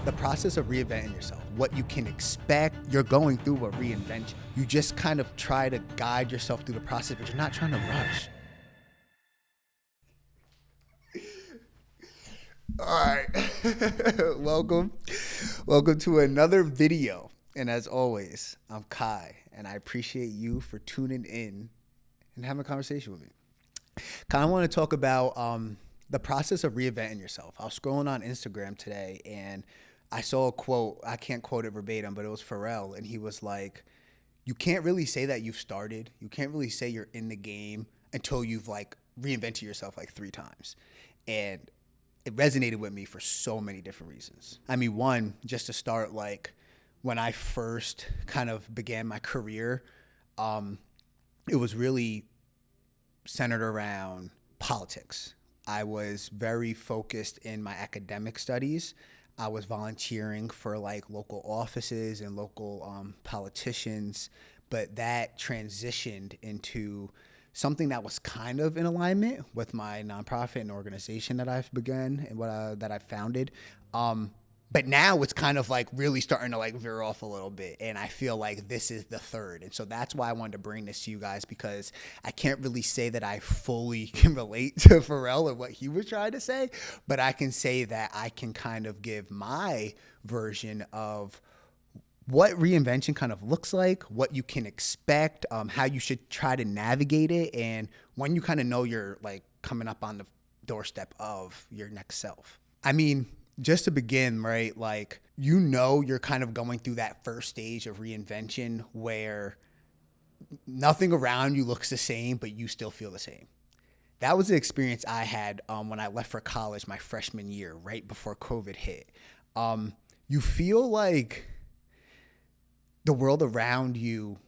The process of reinventing yourself, what you can expect, you're going through a reinvention. You just kind of try to guide yourself through the process, but you're not trying to rush. All right. Welcome to another video. And as always, I'm Kai, and I appreciate you for tuning in and having a conversation with me. Kind of want to talk about the process of reinventing yourself. I was scrolling on Instagram today, and I saw a quote. I can't quote it verbatim, but it was Pharrell, and he was like, you can't really say that you've started. You can't really say you're in the game until you've like reinvented yourself like 3 times. And it resonated with me for so many different reasons. I mean, one, just to start, like when I first kind of began my career, it was really centered around politics. I was very focused in my academic studies. I was volunteering for like local offices and local politicians, but that transitioned into something that was kind of in alignment with my nonprofit and organization that I've begun and that I've founded. But now it's kind of like really starting to like veer off a little bit. And I feel like this is the third. And so that's why I wanted to bring this to you guys, because I can't really say that I fully can relate to Pharrell and what he was trying to say, but I can say that I can kind of give my version of what reinvention kind of looks like, what you can expect, how you should try to navigate it, and when you kind of know you're like coming up on the doorstep of your next self. I mean, just to begin, right, like, you know, you're kind of going through that first stage of reinvention where nothing around you looks the same, but you still feel the same. That was the experience I had when I left for college my freshman year, right before COVID hit. You feel like the world around you,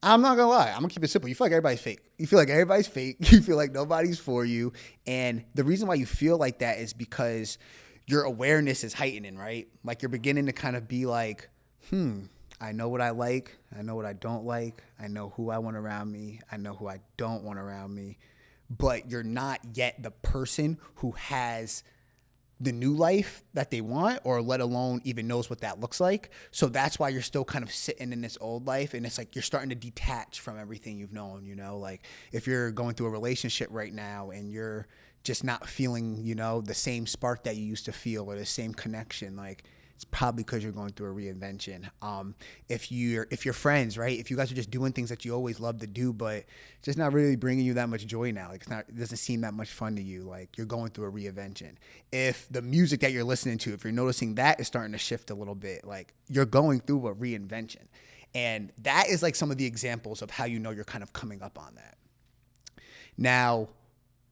I'm not gonna lie, I'm gonna keep it simple. You feel like everybody's fake. You feel like everybody's fake. You feel like nobody's for you. And the reason why you feel like that is because your awareness is heightening, right? Like you're beginning to kind of be like, I know what I like. I know what I don't like. I know who I want around me. I know who I don't want around me. But you're not yet the person who has the new life that they want, or let alone even knows what that looks like. So that's why you're still kind of sitting in this old life, and it's like you're starting to detach from everything you've known, you know? Like if you're going through a relationship right now and you're just not feeling, you know, the same spark that you used to feel or the same connection, like it's probably because you're going through a reinvention. If you're friends, right? If you guys are just doing things that you always love to do, but it's just not really bringing you that much joy now, like it doesn't seem that much fun to you, like you're going through a reinvention. If the music that you're listening to, if you're noticing that is starting to shift a little bit, like you're going through a reinvention. And that is like some of the examples of how you know you're kind of coming up on that. Now,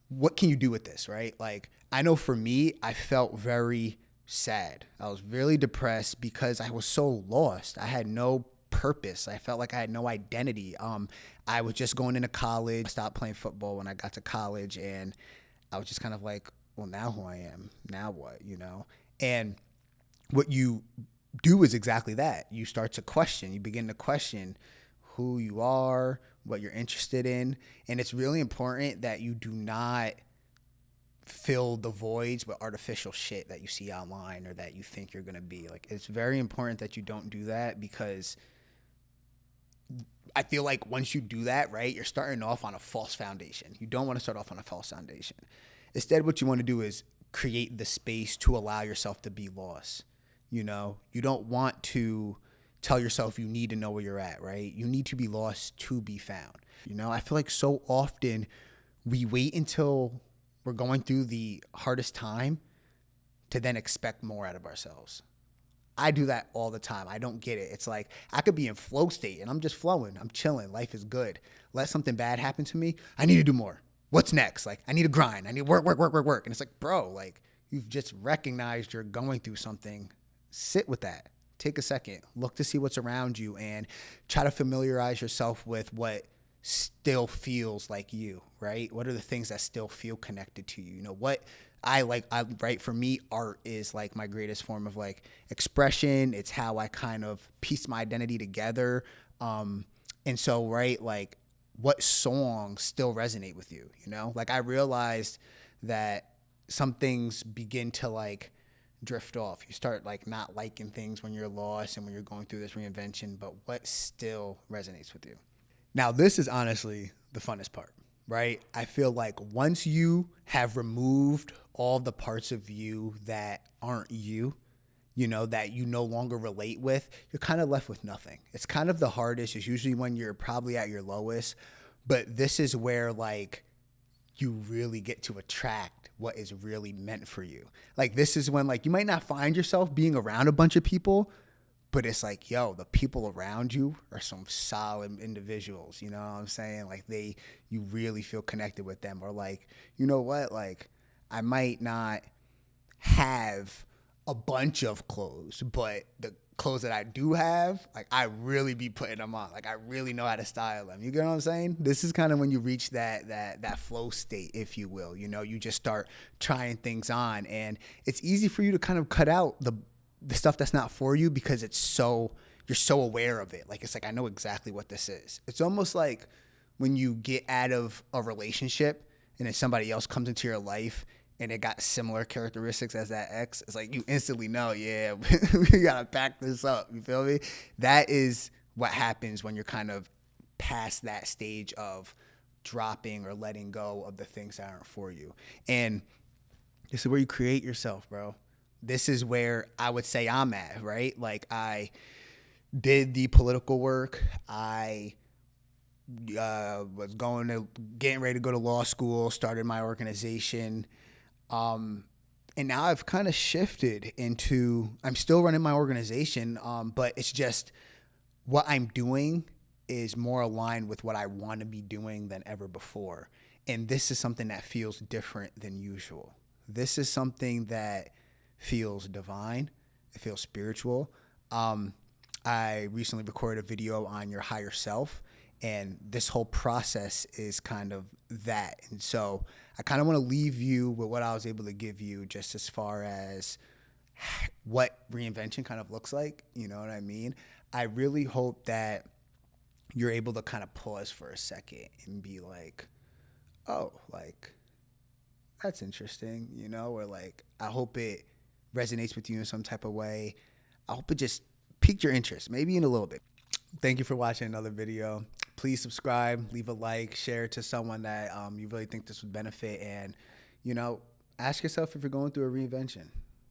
what can you do with this, right? Like, I know for me, I felt very sad. I was really depressed because I was so lost. I had no purpose. I felt like I had no identity. I was just going into college. I stopped playing football when I got to college, and I was just kind of like, well, now who I am, now what, you know? And what you do is exactly that. You start to question. You begin to question who you are, what you're interested in. And it's really important that you do not fill the voids with artificial shit that you see online or that you think you're going to be. Like, it's very important that you don't do that, because I feel like once you do that, right, you're starting off on a false foundation. You don't want to start off on a false foundation. Instead, what you want to do is create the space to allow yourself to be lost. You know, you don't want to tell yourself you need to know where you're at, right? You need to be lost to be found. You know, I feel like so often we wait until we're going through the hardest time to then expect more out of ourselves. I do that all the time. I don't get it. It's like I could be in flow state and I'm just flowing. I'm chilling. Life is good. Let something bad happen to me. I need to do more. What's next? Like, I need to grind. I need to work. And it's like, bro, like, you've just recognized you're going through something. Sit with that. Take a second. Look to see what's around you and try to familiarize yourself with what still feels like you, right? What are the things that still feel connected to you? You know, what I right, for me, art is like my greatest form of like expression. It's how I kind of piece my identity together. And so, right, like what songs still resonate with you, you know? Like I realized that some things begin to like drift off. You start like not liking things when you're lost and when you're going through this reinvention, but what still resonates with you? Now, this is honestly the funnest part, right? I feel like once you have removed all the parts of you that aren't you, that you no longer relate with, you're kind of left with nothing. It's kind of the hardest. It's usually when you're probably at your lowest, but this is where like you really get to attract what is really meant for you. Like this is when like you might not find yourself being around a bunch of people, but it's like, yo, the people around you are some solid individuals. You know what I'm saying? Like you really feel connected with them. Or like, you know what? Like I might not have a bunch of clothes, but the clothes that I do have, like I really be putting them on. Like I really know how to style them. You get what I'm saying? This is kind of when you reach that flow state, if you will. You just start trying things on, and it's easy for you to kind of cut out the stuff that's not for you because you're so aware of it. Like it's like I know exactly what this is. It's almost like when you get out of a relationship and then somebody else comes into your life and it got similar characteristics as that ex. It's like you instantly know, yeah, we gotta back this up. You feel me? That is what happens when you're kind of past that stage of dropping or letting go of the things that aren't for you. And this is where you create yourself, bro. This is where I would say I'm at, right? Like I did the political work. I was getting ready to go to law school, started my organization. And now I've kind of shifted into, I'm still running my organization, but it's just what I'm doing is more aligned with what I want to be doing than ever before. And this is something that feels different than usual. This is something that feels divine. It feels spiritual. I recently recorded a video on your higher self, and this whole process is kind of that. And so I kind of want to leave you with what I was able to give you just as far as what reinvention kind of looks like. You know what I mean? I really hope that you're able to kind of pause for a second and be like, oh, like, that's interesting, or like, I hope it resonates with you in some type of way. I hope it just piqued your interest, maybe in a little bit. Thank you for watching another video. Please subscribe, leave a like, share it to someone that you really think this would benefit. And, ask yourself if you're going through a reinvention.